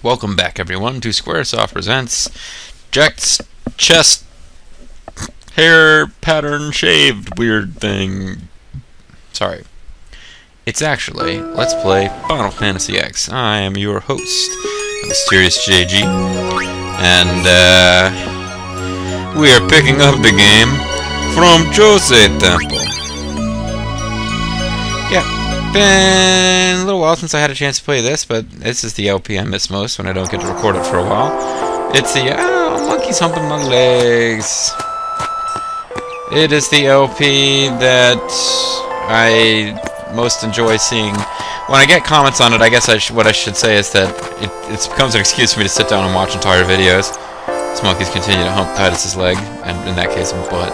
Welcome back, everyone, to Squaresoft Presents Jack's Chest Hair Pattern Shaved Weird Thing. Sorry. It's actually Let's Play Final Fantasy X. I am your host, Mysterious JG, and we are picking up the game from Djose Temple. Yeah. Been a little while since I had a chance to play this, but this is the LP I miss most when I don't get to record it for a while. It's the monkey's humping my legs. It is the LP that I most enjoy seeing. When I get comments on it, I guess what I should say is that it becomes an excuse for me to sit down and watch entire videos. These monkeys continue to hump Titus's leg, and in that case, my butt.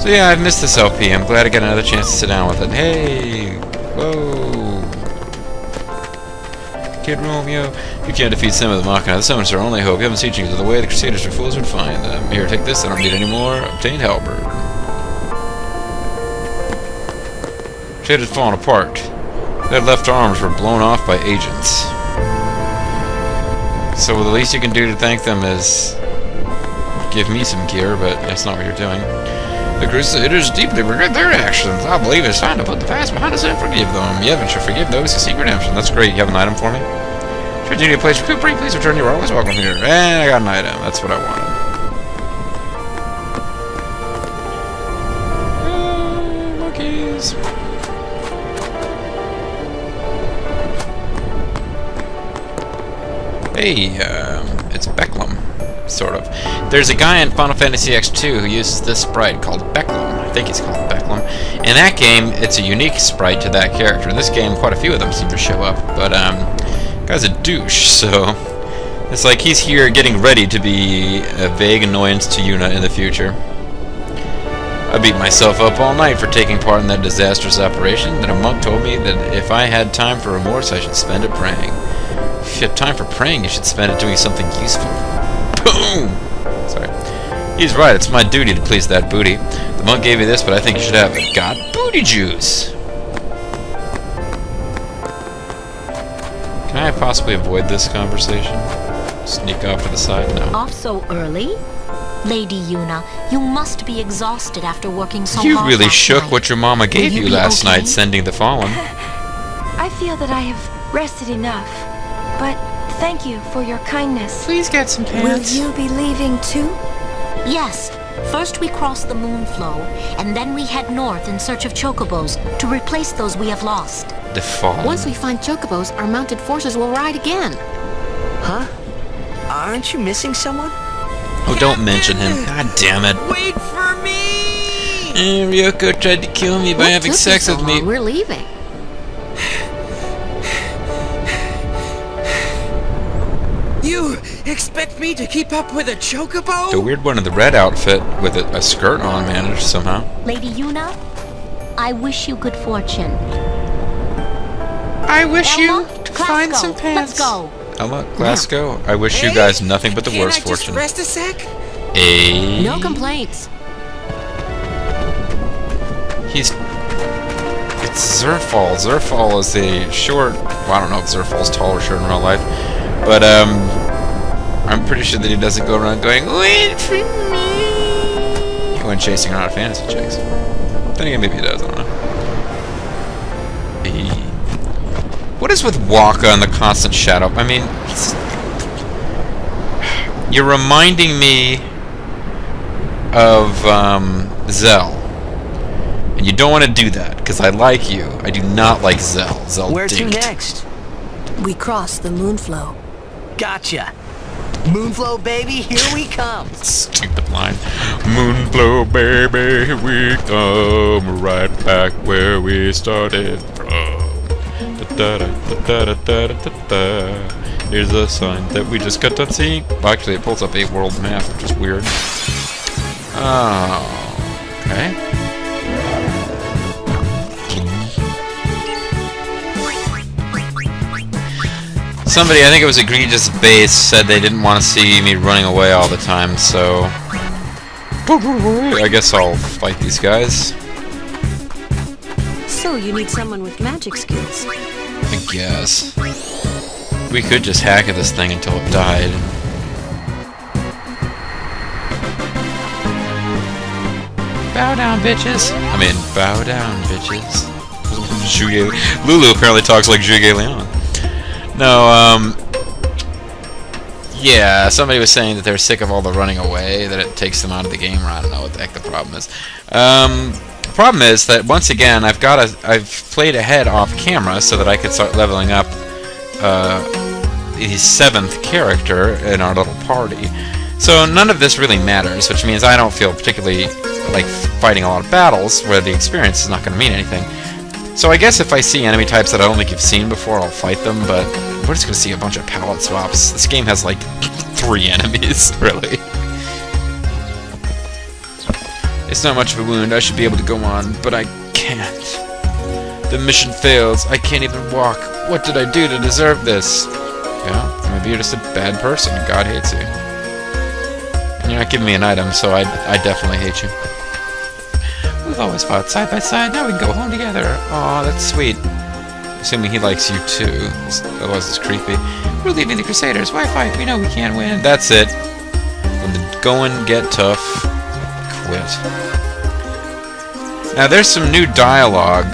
So yeah, I've missed this LP. I'm glad I got another chance to sit down with it. Hey! Whoa! Kid Romeo, you can't defeat some of the Machina. The summons are only hope. You haven't seen you to the way the Crusaders or fools would find them. Here, take this. I don't need any more. Obtain halberd. Crusaders fallen apart. Their left arms were blown off by agents. So the least you can do to thank them is give me some gear, but that's not what you're doing. The Crusaders deeply regret their actions. I believe it's time to put the past behind us and forgive them. Yevon should forgive those who seek redemption. That's great. You have an item for me? Should you need a place for recuperate? Please return. You're always welcome here. And I got an item. That's what I wanted. Monkeys. Hey, it's Belgemine. Sort of. There's a guy in Final Fantasy X2 who uses this sprite called Belgemine. I think he's called Belgemine. In that game, it's a unique sprite to that character. In this game, quite a few of them seem to show up, but guy's a douche, so it's like he's here getting ready to be a vague annoyance to Yuna in the future. I beat myself up all night for taking part in that disastrous operation. Then a monk told me that if I had time for remorse, I should spend it praying. If you have time for praying, you should spend it doing something useful. Boom! Sorry. He's right, it's my duty to please that booty. The monk gave me this, but I think you should have it. Got booty juice! Can I possibly avoid this conversation? Sneak off to the side? No. Off so early? Lady Yuna, you must be exhausted after working so hard. You really shook night. what your mama gave you last night, sending the fallen. I feel that I have rested enough, but thank you for your kindness. Please get some pants. Will you be leaving too? Yes. First we cross the Moonflow, and then we head north in search of chocobos to replace those we have lost. The fallen. Once we find chocobos, our mounted forces will ride again. Huh? Aren't you missing someone? Oh, don't mention him. God damn it. Wait for me! Ryoko tried to kill me by having sex with me. We're leaving. You expect me to keep up with a chocobo? The weird one in the red outfit with a skirt on managed somehow. Lady Yuna, I wish you good fortune. I wish Elma, you to find Glasgow, some pants. Let's go. Elma, Glasgow, I wish you guys nothing but the worst fortune. Can't I just rest a sec? No complaints. It's Zerfall. Zerfall is a short... Well, I don't know if Zerfall's tall or short in real life. But, I'm pretty sure that he doesn't go around going, wait for me, when chasing around fantasy chicks. Then again, maybe he does, I don't know. What is with Waka and the constant shadow? I mean, you're reminding me of, Zell. And you don't want to do that, because I like you. I do not like Zell. Zell Where to dinked. next? We cross the Moonflow. Gotcha. Moonflow, baby, here we come. Stupid line. Moonflow, baby, here we come, right back where we started from. Da -da -da -da -da -da -da. Here's a sign that we just got done seeing. Well, actually, it pulls up a world map, which is weird. Oh, okay. Somebody, I think it was Egregious Base, said they didn't want to see me running away all the time, so I guess I'll fight these guys. So you need someone with magic skills. I guess. We could just hack at this thing until it died. Bow down, bitches. I mean, bow down, bitches. Lulu apparently talks like Zhuge Liang. No, yeah, somebody was saying that they're sick of all the running away, that it takes them out of the game, or I don't know what the heck the problem is. The problem is that, once again, I've played ahead off camera so that I could start leveling up the 7th character in our little party. So none of this really matters, which means I don't feel particularly like fighting a lot of battles where the experience is not going to mean anything. So I guess if I see enemy types that I don't think you've seen before, I'll fight them, but we're just going to see a bunch of palette swaps. This game has like 3 enemies, really. It's not much of a wound, I should be able to go on, but I can't. The mission fails, I can't even walk. What did I do to deserve this? Yeah, maybe you're just a bad person and God hates you. And you're not giving me an item, so I definitely hate you. We've always fought side by side, now we can go home together. Aw, that's sweet. Assuming he likes you too, otherwise it's creepy. We're leaving the Crusaders, why fight? We know we can't win. That's it. When the going get tough, quit. Now there's some new dialogue.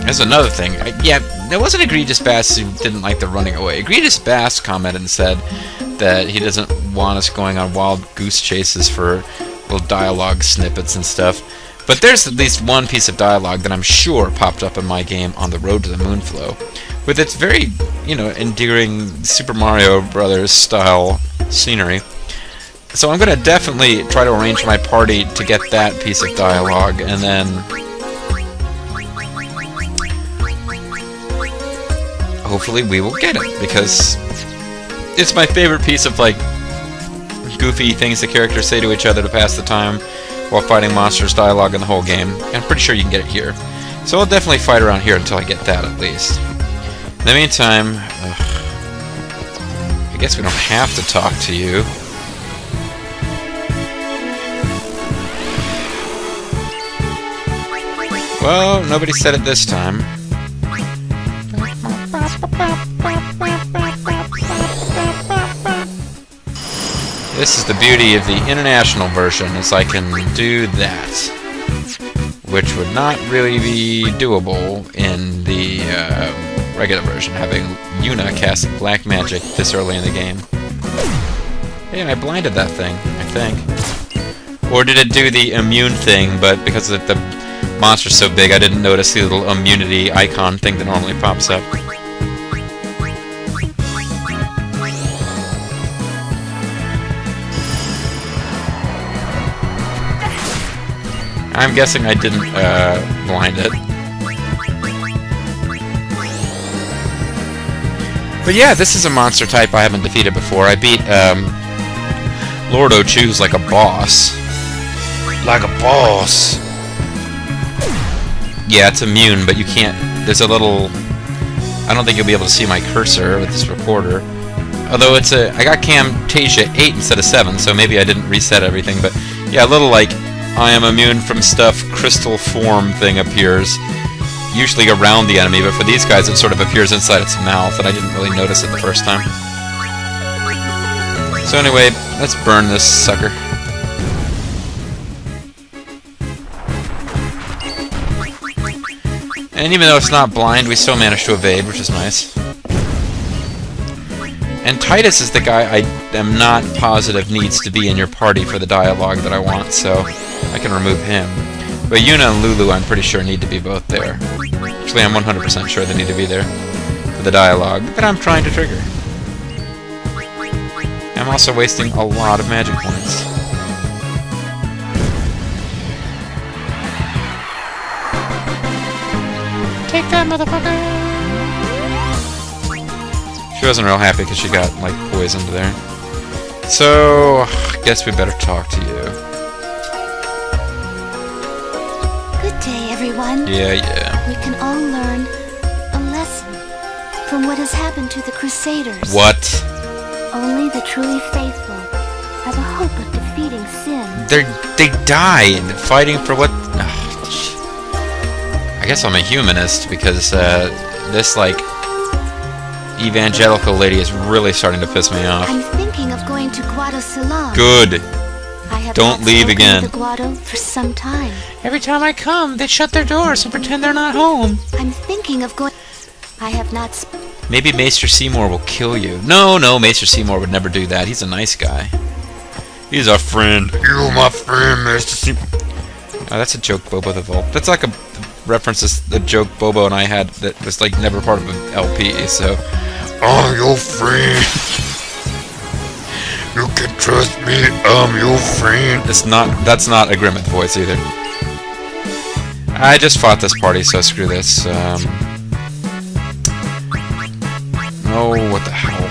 There's another thing. Yeah, there wasn't Egregious Bass who didn't like the running away. Egregious Bass commented and said that he doesn't want us going on wild goose chases for little dialogue snippets and stuff. But there's at least one piece of dialogue that I'm sure popped up in my game on the road to the Moonflow, with its very, you know, endearing Super Mario Brothers style scenery. So I'm going to definitely try to arrange my party to get that piece of dialogue, and then hopefully we will get it, because it's my favorite piece of, like, goofy things the characters say to each other to pass the time while fighting monsters dialogue in the whole game. And I'm pretty sure you can get it here. So I'll definitely fight around here until I get that, at least. In the meantime, I guess we don't have to talk to you. Well, nobody said it this time. This is the beauty of the international version, is I can do that, which would not really be doable in the regular version, having Yuna cast black magic this early in the game. Hey, I blinded that thing, I think. Or did it do the immune thing, but because the monster's so big, I didn't notice the little immunity icon thing that normally pops up. I'm guessing I didn't blind it. But yeah, this is a monster type I haven't defeated before. I beat Lord Ochu's like a boss. Like a boss. Yeah, it's immune, but you can't... There's a little... I don't think you'll be able to see my cursor with this recorder. Although it's a... I got Camtasia 8 instead of 7, so maybe I didn't reset everything, but yeah, a little like... I am immune from stuff crystal form thing appears, usually around the enemy, but for these guys it sort of appears inside its mouth, and I didn't really notice it the first time. So anyway, let's burn this sucker. And even though it's not blind, we still managed to evade, which is nice. And Titus is the guy I am not positive needs to be in your party for the dialogue that I want, so I can remove him. But Yuna and Lulu, I'm pretty sure, need to be both there. Actually, I'm 100% sure they need to be there for the dialogue that I'm trying to trigger. I'm also wasting a lot of magic points. Take that, motherfucker! She wasn't real happy because she got, like, poisoned there. So, I guess we better talk to you. Good day, everyone. Yeah. We can all learn a lesson from what has happened to the Crusaders. What? Only the truly faithful have a hope of defeating sin. They died fighting for what? I guess I'm a humanist because this, like, evangelical lady is really starting to piss me off. I'm thinking of going to Guado Salon. Good. I have Don't not leave spoken again. to Guado for some time. Every time I come, they shut their doors and pretend they're not home. I'm thinking of going... I have not... Maybe Maester Seymour will kill you. No, Maester Seymour would never do that. He's a nice guy. He's our friend. You're my friend, Maester Seymour. Oh, that's a joke, Bobo the Volk. That's like a reference to the joke Bobo and I had that was like never part of an LP, so... I'm your friend. You can trust me, I'm your friend. That's not a Grimmett voice either. I just fought this party, so screw this. Oh, what the hell?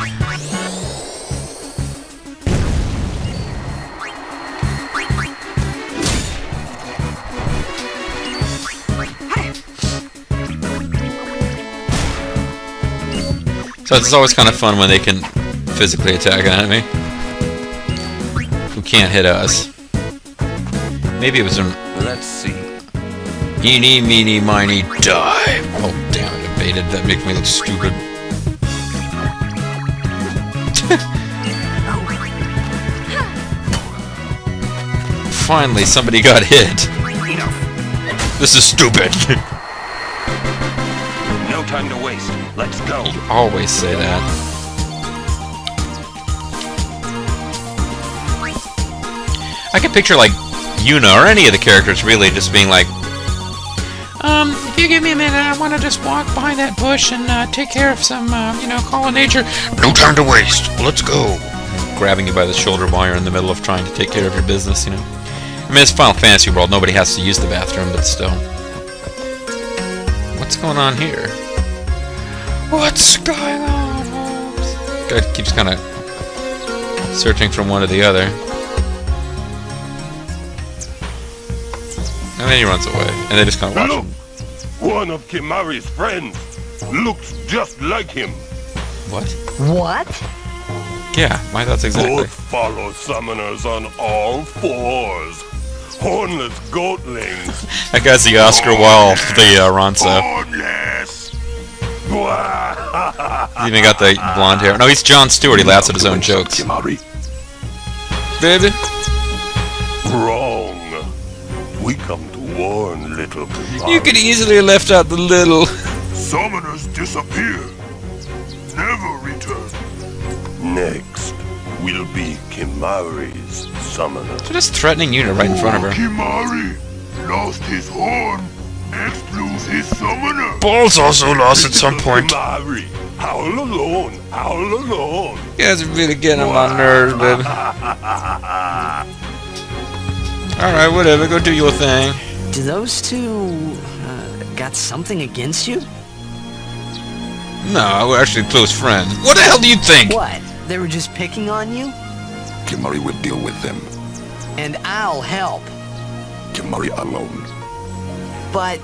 So it's always kind of fun when they can physically attack an enemy who can't hit us. Maybe it was a... Let's see. Eeny, meeny, miny, die! Oh, damn it, evaded. That makes me look stupid. Finally, somebody got hit. This is stupid. No time to waste. Let's go. You always say that. I can picture, like, Yuna, or any of the characters, really, just being like, if you give me a minute, I want to just walk behind that bush and take care of some, you know, call of nature. No time to waste. Let's go. Grabbing you by the shoulder while you're in the middle of trying to take care of your business, you know. I mean, it's Final Fantasy World. Nobody has to use the bathroom, but still. What's going on here? What's going on, Holmes? Guy keeps kind of searching from one to the other. And then he runs away. And they just kind of watch him. One of Kimari's friends looks just like him. What? What? Yeah, my thoughts exactly. Both follow summoners on all fours. Hornless goatlings. That guy's the Oscar Wilde, the Ronso. Hornless. He's even got the blonde hair. No, he's Jon Stewart. He laughs at his own jokes. Kimari. Baby. Wrong. We come to warn little Kimari. You could easily have left out the little. Summoners disappear. Never return. Next will be Kimari's summoner. They're just threatening Yuna right in front of her. Kimari lost his horn. Next lose his summoner. Ball's also lost at some point. Kimari, howl alone, howl alone. You guys are really getting on my nerves, baby. Alright, whatever, go do your thing. Do those two got something against you? No, we're actually close friends. What the hell do you think? What? They were just picking on you? Kimari will deal with them. And I'll help. Kimari alone. But,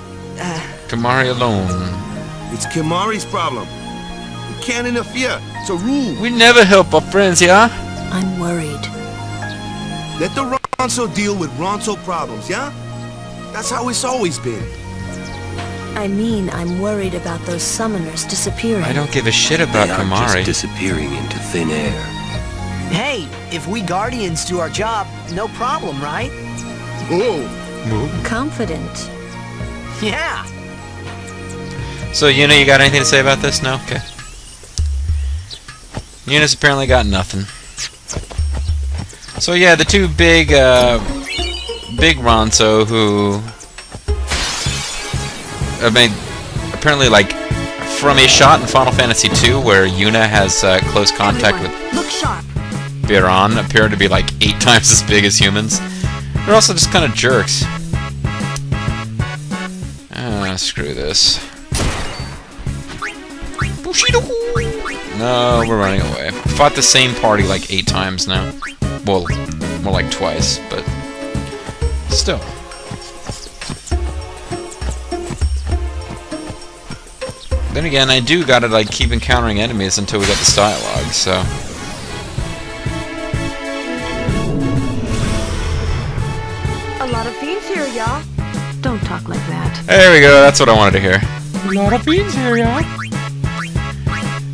Kimari alone. It's Kimari's problem. We can't interfere. It's a rule. We never help our friends, yeah? I'm worried. Let the Ronso deal with Ronso problems, yeah? That's how it's always been. I mean, I'm worried about those summoners disappearing. I don't give a shit about Kimari. Just disappearing into thin air. hey, if we Guardians do our job, no problem, right? Oh. Confident. Yeah. So, Yuna, you got anything to say about this? No? Okay. Yuna's apparently got nothing. So, yeah, the two big Ronso who... I mean, apparently, like, from a shot in Final Fantasy II where Yuna has close contact with Biran, appear to be like 8 times as big as humans. They're also just kind of jerks. Screw this. No, we're running away. Fought the same party like 8 times now. Well, more like twice, but still. Then again, I do gotta like keep encountering enemies until we get this dialogue, so. A lot of fiends here, y'all. Don't talk like that. There we go, that's what I wanted to hear. A lot of fiends here, y'all.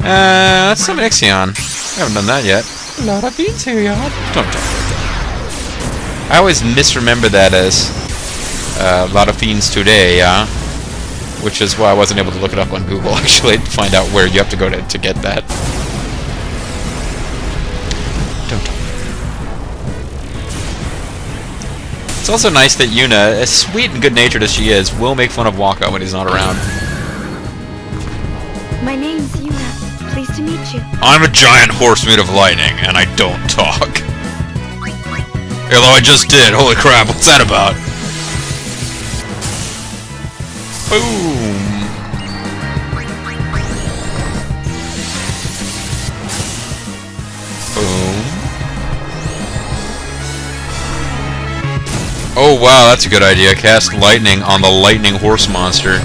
Let's summon Ixion. I haven't done that yet. Lotta Fiends here, y'all. Don't talk like that. I always misremember that as Lotta Fiends today, yeah? Which is why I wasn't able to look it up on Google, actually, to find out where you have to go to get that. Don't talk. It's also nice that Yuna, as sweet and good-natured as she is, will make fun of Waka when he's not around. My name's Yuna. Pleased to meet you. I'm a giant horse made of lightning, and I don't talk. Although I just did. Holy crap, what's that about? Boom! Boom. Oh wow, that's a good idea. Cast lightning on the lightning horse monster.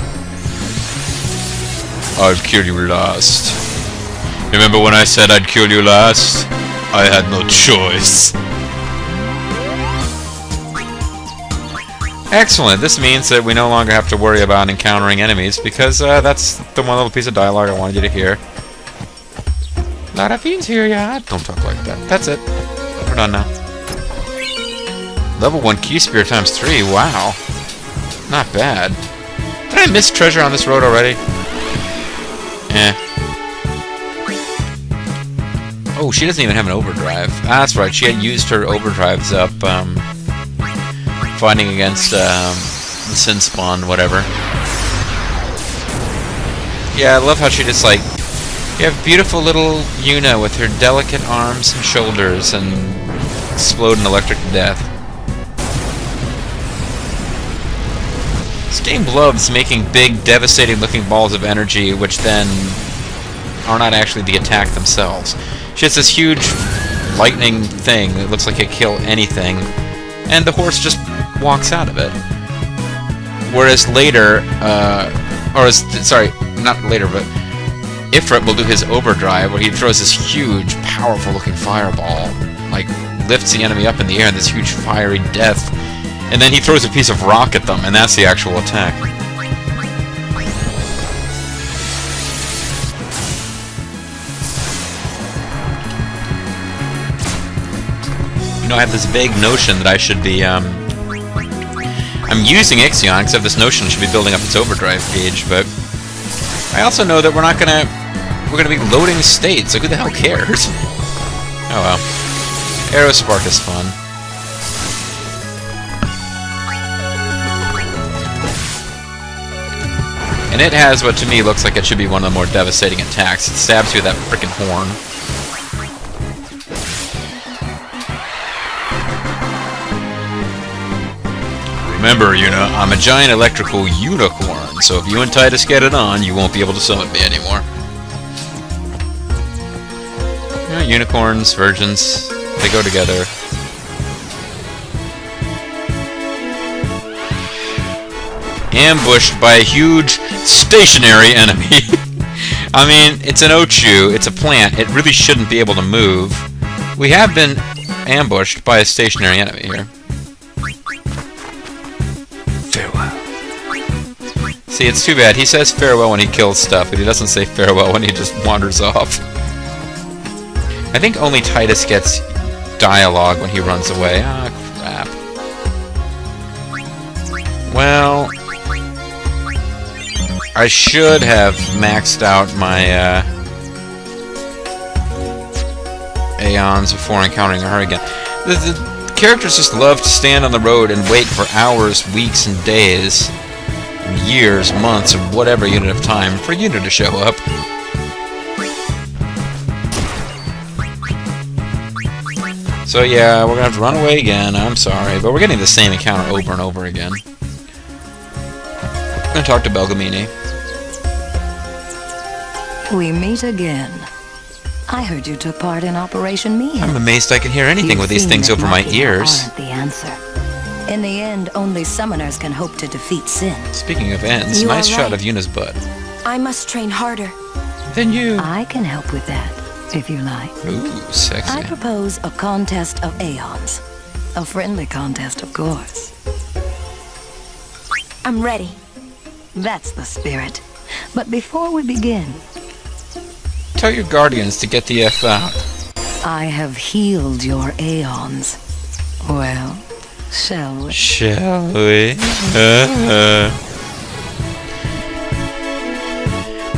I've killed you last. Remember when I said I'd kill you last? I had no choice. Excellent. This means that we no longer have to worry about encountering enemies, because that's the one little piece of dialogue I wanted you to hear. Lotta Fiends here, yeah. Don't talk like that. That's it. We're done now. Level 1 key spear times 3. Wow. Not bad. Did I miss treasure on this road already? Eh. Oh, she doesn't even have an overdrive. Ah, that's right. She had used her overdrives up, fighting against the Sin Spawn, whatever. Yeah, I love how she just, like, you have beautiful little Yuna with her delicate arms and shoulders and explode in electric death. This game loves making big, devastating-looking balls of energy, which then are not actually the attack themselves. She has this huge lightning thing that looks like it can kill anything, and the horse just walks out of it. Whereas later, sorry, not later, but Ifrit will do his overdrive, where he throws this huge, powerful-looking fireball, like lifts the enemy up in the air in this huge fiery death, and then he throws a piece of rock at them, and that's the actual attack. You know, I have this vague notion that I should be, I'm using Ixion, because I have this notion it should be building up its overdrive gauge, but I also know that we're gonna be loading states, so who the hell cares? Oh well. Aerospark is fun. And it has what to me looks like it should be one of the more devastating attacks. It stabs you with that frickin' horn. Remember, Yuna, I'm a giant electrical unicorn, so if you and Titus get it on, you won't be able to summon me anymore. You know, unicorns, virgins, they go together. Ambushed by a huge stationary enemy. I mean, it's an Ochu, it's a plant, it really shouldn't be able to move. We have been ambushed by a stationary enemy here. Farewell. See, it's too bad. He says farewell when he kills stuff, but he doesn't say farewell when he just wanders off. I think only Titus gets dialogue when he runs away. Ah, crap. Well, I should have maxed out my Aeons before encountering her again. The characters just love to stand on the road and wait for hours, weeks, and days, and years, months, or whatever unit of time for Yuna to show up. So yeah, we're gonna have to run away again, I'm sorry, but we're getting the same encounter over and over again. I'm gonna talk to Belgemine. We meet again. I heard you took part in Operation Mayhem. I'm amazed I can hear anything with these things over my ears. Aren't the answer. In the end, only summoners can hope to defeat Sin. Speaking of ends, nice shot of Yuna's butt. I must train harder. Then you. I can help with that, if you like. Ooh, sexy. I propose a contest of Aeons. A friendly contest, of course. I'm ready. That's the spirit. But before we begin, Tell your guardians to get the F out. I have healed your Aeons. Well, shall we? Shall we?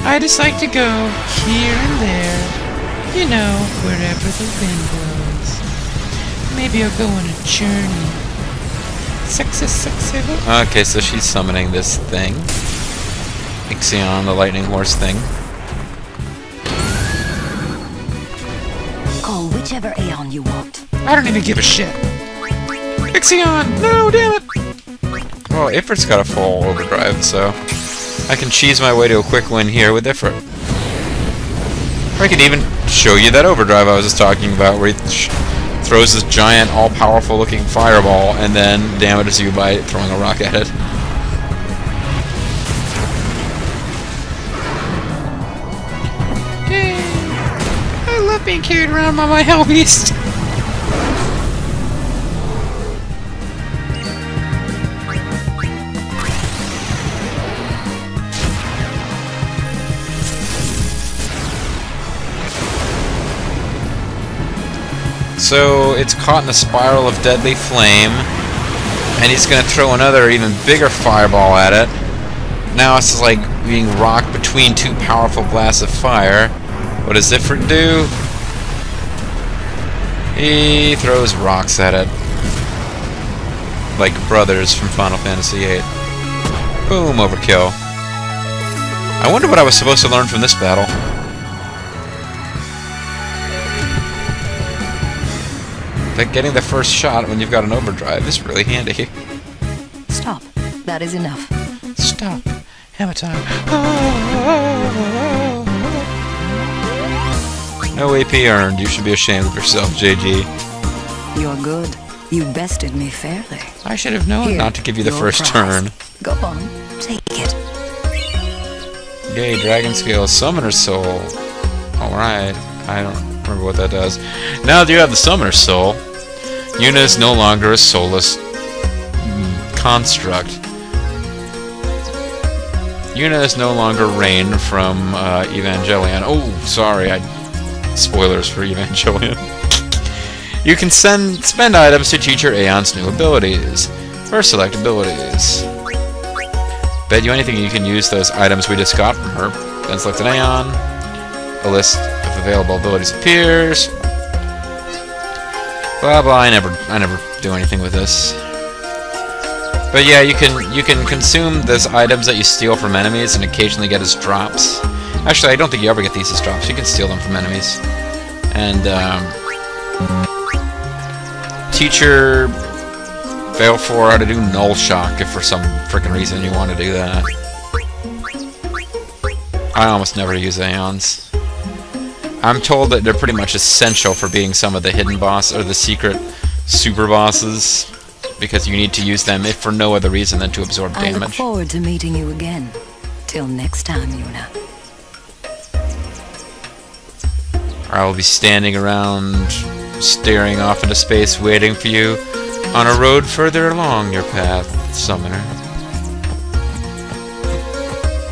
I just like to go here and there. You know, wherever the wind blows. Maybe I'll go on a journey. Sexy. Okay, so she's summoning this thing. Aeon, the lightning horse thing. Call whichever Aeon you want. I don't even give a shit. Aeon! No, damn it! Oh, Ifrit's got a full overdrive, so I can cheese my way to a quick win here with Ifrit. Or I can even show you that overdrive I was just talking about, where he throws this giant, all-powerful looking fireball and then damages you by throwing a rock at it. I love being carried around by my hell beast. So it's caught in a spiral of deadly flame, and he's gonna throw another even bigger fireball at it. Now it's like being rocked between two powerful blasts of fire. What does Ifrit do? He throws rocks at it. Like brothers from Final Fantasy VIII. Boom, overkill. I wonder what I was supposed to learn from this battle. That getting the first shot when you've got an overdrive is really handy. Stop. That is enough. Stop. Hammer time. No AP earned. You should be ashamed of yourself, JG. You're good. You bested me fairly. I should have known not to give you the first prize. turn. Go on. Take it. Yay, Dragon Scale Summoner Soul. Alright. I don't remember what that does. Now that you have the Summoner Soul, Yuna is no longer a soulless construct. Yuna is no longer Rain from Evangelion. Oh, sorry, spoilers for Evangelion. You can spend items to teach your Aeon's new abilities. First, select abilities. Bet you anything you can use those items we just got from her. Then select an Aeon. A list of available abilities appears. Blah blah. I never do anything with this. But yeah, you can consume those items that you steal from enemies and occasionally get as drops. Actually, I don't think you ever get these as drops. You can steal them from enemies. And teacher Baleful how to do Null Shock if for some frickin' reason you want to do that. I almost never use Aeons. I'm told that they're pretty much essential for being some of the hidden boss or the secret super bosses, because you need to use them if for no other reason than to absorb damage. I look forward to meeting you again. Till next time, Yuna. I will be standing around, staring off into space, waiting for you on a road further along your path, Summoner.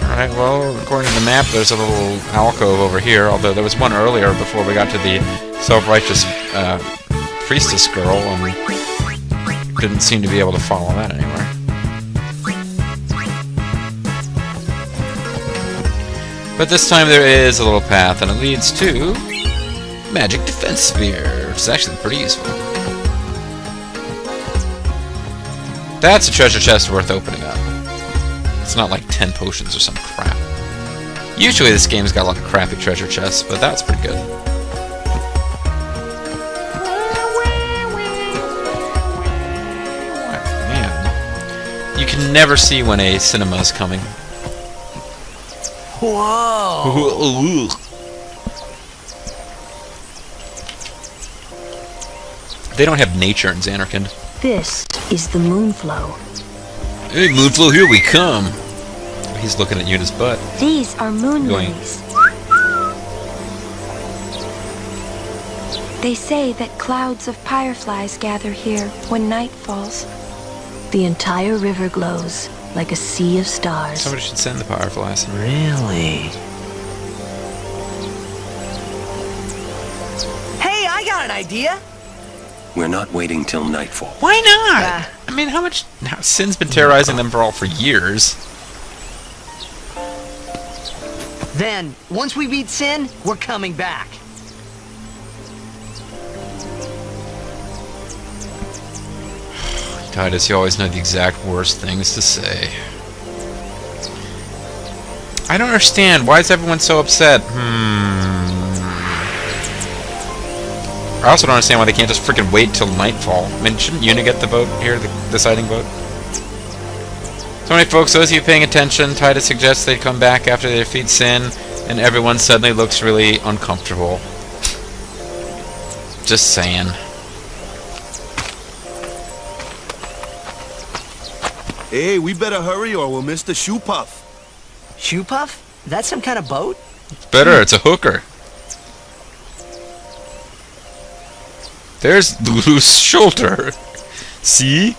Alright, well, according to the map, there's a little alcove over here, although there was one earlier before we got to the self-righteous priestess girl, and we didn't seem to be able to follow that anywhere. But this time there is a little path, and it leads to Magic Defense Sphere, which is actually pretty useful. That's a treasure chest worth opening up. It's not like 10 potions or some crap. Usually this game's got a lot of crappy treasure chests, but that's pretty good. Man, you can never see when a cinema is coming. Whoa! They don't have nature in Xanarkand. This is the Moonflow. Hey, Moonflow, here we come! He's looking at Yuna's butt. These are moon lilies. They say that clouds of fireflies gather here when night falls. The entire river glows like a sea of stars. Somebody should send the fireflies. Really? idea? We're not waiting till nightfall. Why not? I mean, how much... Sin's been terrorizing them for years. Then, once we beat Sin, we're coming back. Titus, you always know the exact worst things to say. I don't understand. Why is everyone so upset? I also don't understand why they can't just freaking wait till nightfall. I mean, shouldn't Yuna get the vote here, the deciding vote? So anyway, folks, those of you paying attention, Titus suggests they come back after they defeat Sin, and everyone suddenly looks really uncomfortable. Just saying. Hey, we better hurry or we'll miss the Shoopuf. Shoopuf? That's some kind of boat? It's better, it's a hooker. There's Lulu's shoulder. See?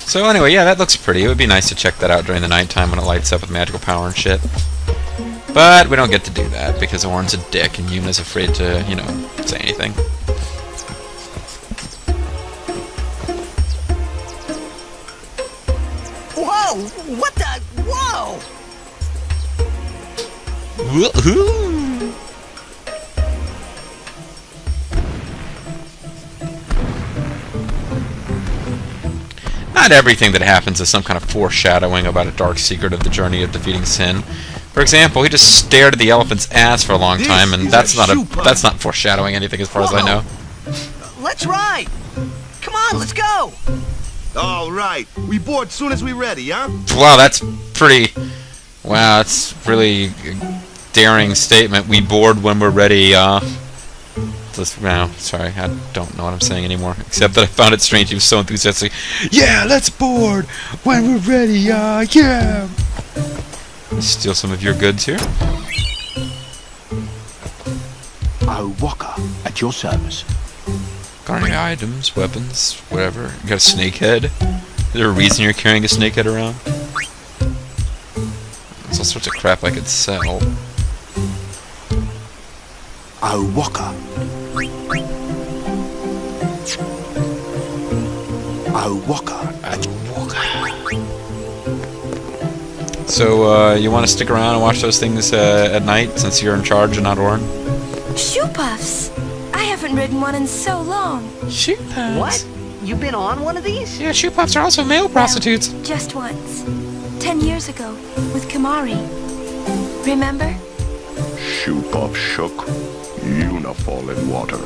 So anyway, yeah, that looks pretty. It would be nice to check that out during the nighttime when it lights up with magical power and shit. But we don't get to do that because Ornn's a dick and Yuna's afraid to, you know, say anything. Whoa! What the? Whoa! Woohoo! Not everything that happens is some kind of foreshadowing about a dark secret of the journey of defeating Sin. For example, he just stared at the elephant's ass for a long time, and that's not foreshadowing anything as far as I know. Let's ride! Come on, let's go! All right, we board soon as we're ready, huh? Wow, that's pretty... Wow, that's really a daring statement. We board when we're ready, no, sorry, I don't know what I'm saying anymore. Except that I found it strange he was so enthusiastic. Yeah, let's board when we're ready, yeah! Steal some of your goods here. Oh, Walker, at your service. Got any items, weapons, whatever? You got a snake head? Is there a reason you're carrying a snake head around? There's all sorts of crap I could sell. Oh, Walker. Oh, Walker. So, you want to stick around and watch those things at night, since you're in charge and not Ornn? Shoopufs! I haven't ridden one in so long. Shoopufs? What? You've been on one of these? Yeah, Shoopufs are also male prostitutes. Just once. 10 years ago, with Kimahri. Remember? Shoopuf shook, Yuna fall in water.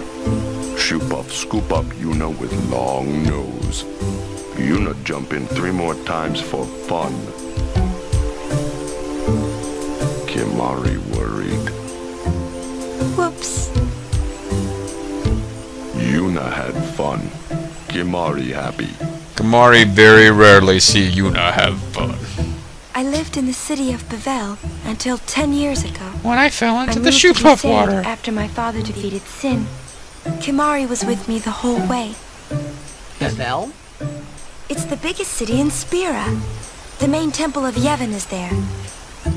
Shoopuf scoop up Yuna with long nose. Yuna jump in 3 more times for fun. Kimahri worried. Whoops. Yuna had fun. Kimahri happy. Kimahri very rarely see Yuna have fun. I lived in the city of Bevel until 10 years ago. When I fell into the moved to Shoopuf Crusader water. after my father defeated Sin. Kimahri was with me the whole way. Bevel? It's the biggest city in Spira. The main temple of Yevon is there.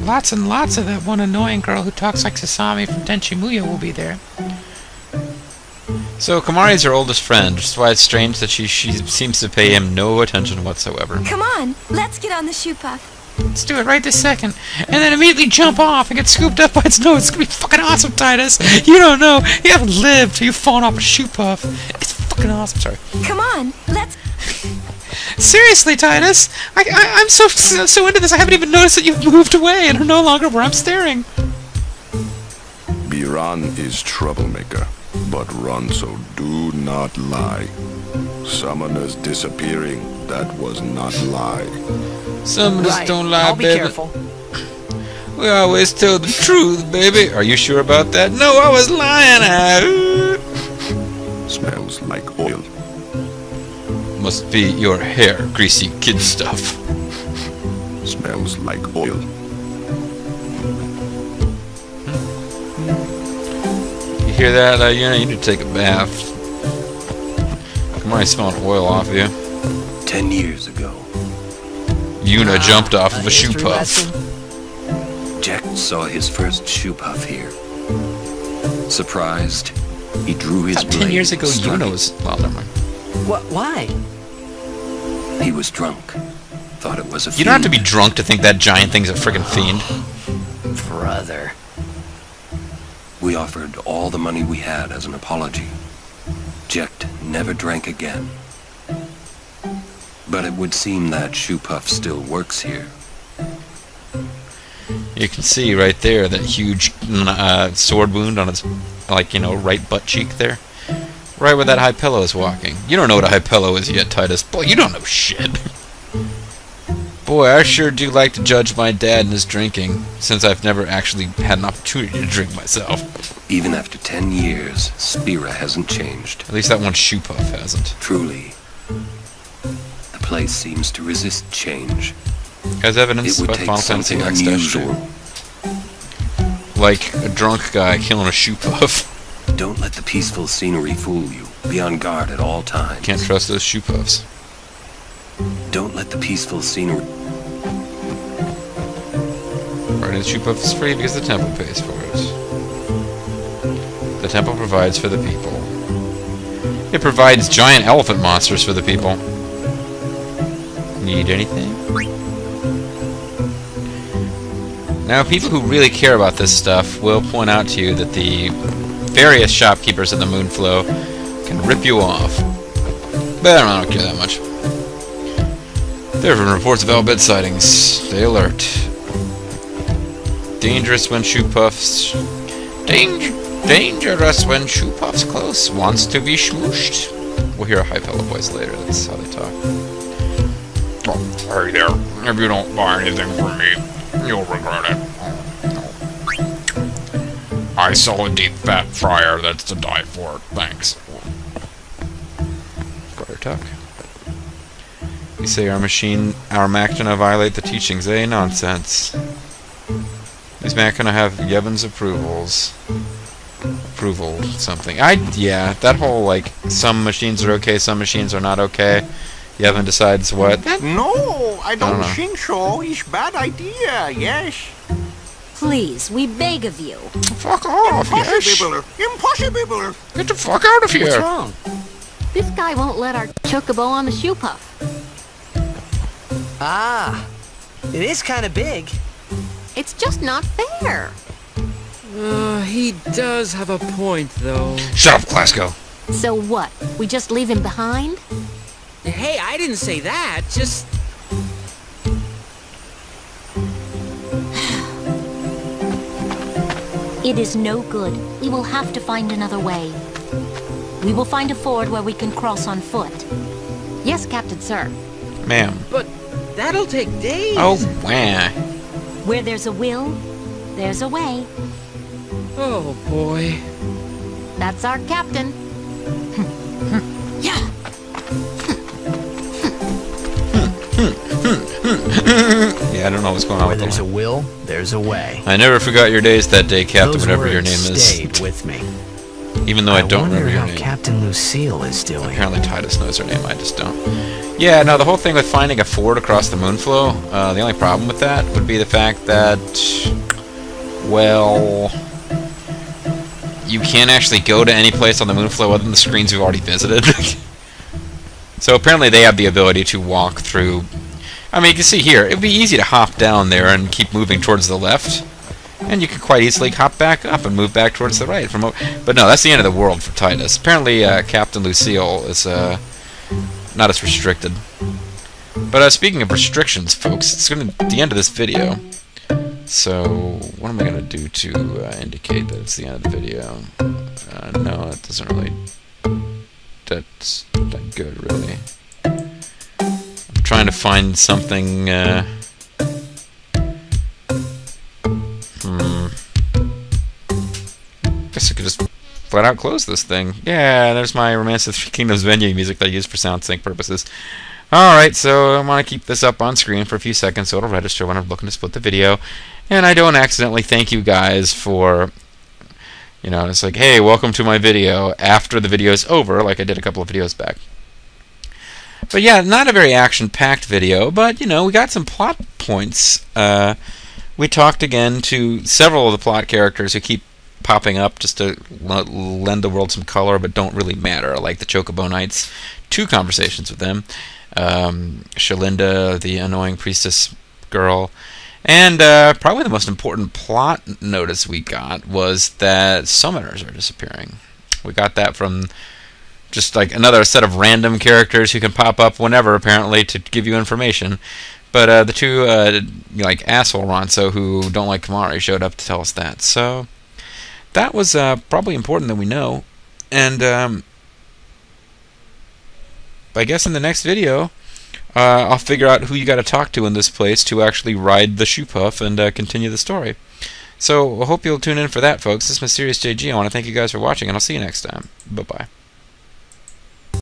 Lots and lots of that one annoying girl who talks like Sasami from Tenchi Muyo will be there. So, Kimahri's her oldest friend, which is why it's strange that she seems to pay him no attention whatsoever. Come on, let's get on the Shoopuf. Let's do it right this second. And then immediately jump off and get scooped up by its nose. It's gonna be fucking awesome, Titus. You don't know. You haven't lived till you've fallen off a Shoopuf. It's fucking awesome. Sorry. Come on, let's... Seriously, Titus. I'm so into this, I haven't even noticed that you've moved away and are no longer where I'm staring. Biran is troublemaker, but Ronso do not lie. Summoners disappearing, that was not lie. Summoners don't lie, I'll be baby. careful. We always tell the truth, baby. Are you sure about that? No, I was lying. Smells like oil. Must be your hair, greasy kid stuff. Smells like oil. You hear that, Yuna? You need to take a bath. Come on, smelling oil off you. 10 years ago. Yuna jumped off of a Shoopuf. Jekt saw his first Shoopuf here. Surprised, he drew his blade. 10 years ago, struck Yuno was... Well, never mind. Why? He was drunk. Thought it was a fiend. You don't have to be drunk to think that giant thing's a friggin' fiend. Brother. We offered all the money we had as an apology. Jekt never drank again. But it would seem that Shoopuf still works here. You can see right there that huge sword wound on its, like, you know, right butt cheek there. Right where that high pillow is walking. You don't know what a high pillow is yet, Titus. Boy, you don't know shit. Boy, I sure do like to judge my dad and his drinking, since I've never actually had an opportunity to drink myself. Even after 10 years, Spira hasn't changed. At least that one Shoopuf hasn't. Truly, the place seems to resist change. As evidenced by Final Fantasy X-2. Like a drunk guy killing a Shoopuf. Don't let the peaceful scenery fool you. Be on guard at all times. Can't trust those Shoopufs. Don't let the peaceful scenery... Riding the Shoopuf is free because the temple pays for it. The temple provides for the people. It provides giant elephant monsters for the people. Need anything? Now, people who really care about this stuff will point out to you that the various shopkeepers in the Moonflow can rip you off. But I don't care that much. There have been reports of Albed sightings. Stay alert. Dangerous when Shoopuf's... Dangerous when Shoopuf's close. Wants to be smooshed. We'll hear a high-pillow voice later. That's how they talk. Oh, hey there. If you don't buy anything from me, you'll regret it. I sell a deep fat fryer that's to die for. Thanks. Friar talk. You say our machina violate the teachings, eh? Nonsense. These machina have Yevon's approval, something. Yeah, that whole, like, some machines are okay, some machines are not okay. Yevon decides what? No, I don't think so. It's a bad idea, yes. Please, we beg of you. Fuck off, Impossible! Impossible! Get the fuck out of here! What's wrong? This guy won't let our chocobo on the Shoopuf. Ah, it is kind of big. It's just not fair. He does have a point, though. Shut up, Glasgow. So what? We just leave him behind? Hey, I didn't say that. Just... It is no good. We will have to find another way. We will find a ford where we can cross on foot. Yes, Captain, sir. Ma'am. But that'll take days. Oh, wah. Where there's a will, there's a way. Oh, boy. That's our captain. Yeah. Yeah, I don't know what's going on with there's a will, there's a way. I never forgot your days that day, Captain, Those whatever your name is. Stayed with me. Even though I don't remember your how name. Captain Lucille is doing. Apparently Titus knows her name, I just don't. Yeah, no, the whole thing with finding a ford across the Moonflow, the only problem with that would be the fact that, well, you can't actually go to any place on the Moonflow other than the screens we've already visited. So apparently they have the ability to walk through... I mean, you can see here, it would be easy to hop down there and keep moving towards the left. And you can quite easily hop back up and move back towards the right. But no, that's the end of the world for Titus. Apparently, Captain Lucille is not as restricted. But speaking of restrictions, folks, it's going to be the end of this video. So, what am I going to do to indicate that it's the end of the video? No, it doesn't really... That's not good, really. I'm trying to find something... Guess I could just flat out close this thing. Yeah, there's my Romance of the Three Kingdoms venue music that I use for sound sync purposes. Alright, so I want to keep this up on screen for a few seconds so it'll register when I'm looking to split the video. And I don't accidentally thank you guys for, you know, it's like, hey, welcome to my video after the video is over, like I did a couple of videos back. But yeah, not a very action-packed video, but, you know, we got some plot points we talked again to several of the plot characters who keep popping up just to lend the world some color, but don't really matter, like the Chocobo Knights. 2 conversations with them. Shalinda, the annoying priestess girl. And probably the most important plot notice we got was that summoners are disappearing. We got that from just like another set of random characters who can pop up whenever, apparently, to give you information. But the 2, like, asshole Ronso who don't like Kamari showed up to tell us that. So that was probably important that we know. And I guess in the next video, I'll figure out who you got to talk to in this place to actually ride the Shoopuf and continue the story. So I hope you'll tune in for that, folks. This is Mysterious JG. I want to thank you guys for watching, and I'll see you next time. Bye-bye.